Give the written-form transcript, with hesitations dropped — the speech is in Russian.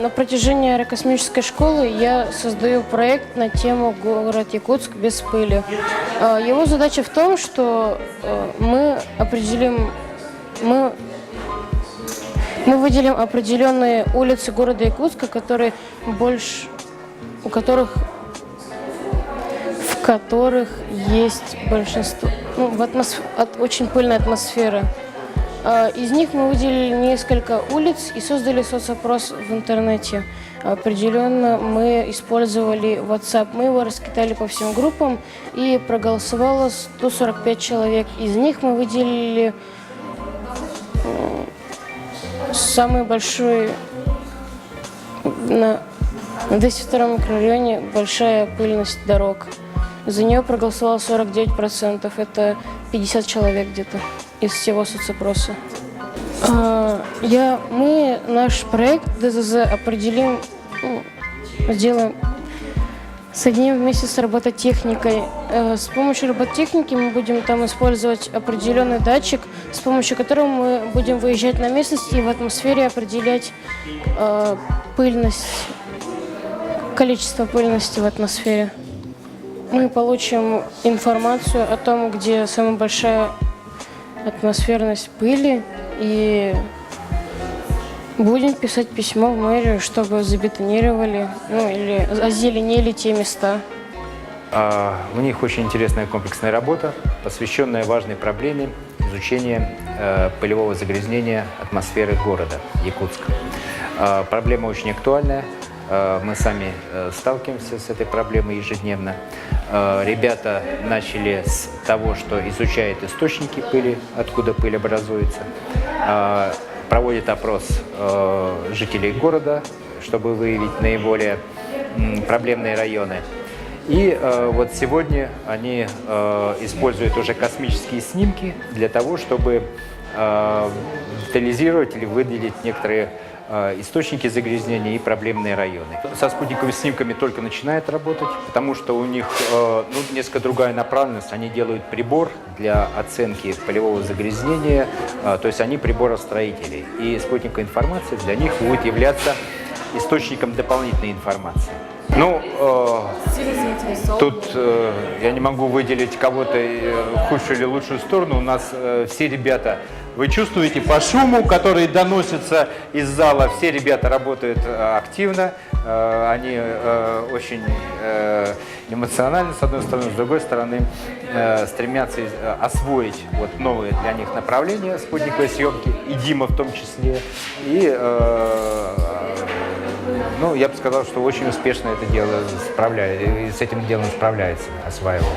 На протяжении аэрокосмической школы я создаю проект на тему «Город Якутск без пыли». Его задача в том, что мы выделим определенные улицы города Якутска, в которых есть большинство, очень пыльная атмосфера. Из них мы выделили несколько улиц и создали соцопрос в интернете. Определенно мы использовали WhatsApp. Мы его раскидали по всем группам и проголосовало 145 человек. Из них мы выделили самый большой на 202 микрорайоне большая пыльность дорог. За нее проголосовало 49%. Это 50 человек где-то из всего соцопроса. Наш проект ДЗЗ соединим вместе с робототехникой. С помощью робототехники мы будем там использовать определенный датчик, с помощью которого мы будем выезжать на местность и в атмосфере определять количество пыльности в атмосфере. Мы получим информацию о том, где самая большая атмосферность пыли, и будем писать письмо в мэрию, чтобы забетонировали, или озеленили те места. У них очень интересная комплексная работа, посвященная важной проблеме изучения пылевого загрязнения атмосферы города Якутска. Проблема очень актуальная. Мы сами сталкиваемся с этой проблемой ежедневно. Ребята начали с того, что изучают источники пыли, откуда пыль образуется, проводят опрос жителей города, чтобы выявить наиболее проблемные районы. И вот сегодня они используют уже космические снимки для того, чтобы детализировать или выделить некоторые источники загрязнения и проблемные районы. Со спутниковыми снимками только начинает работать, потому что у них несколько другая направленность. Они делают прибор для оценки пылевого загрязнения, то есть они приборостроители. И спутниковая информация для них будет являться источником дополнительной информации. Тут я не могу выделить кого-то худшую или лучшую сторону. У нас все ребята, вы чувствуете по шуму, который доносится из зала, все ребята работают активно, они очень эмоциональны, с одной стороны, с другой стороны, стремятся освоить новые для них направления спутниковой съемки, и Дима в том числе. И я бы сказал, что очень успешно это дело с этим делом справляется, осваивает.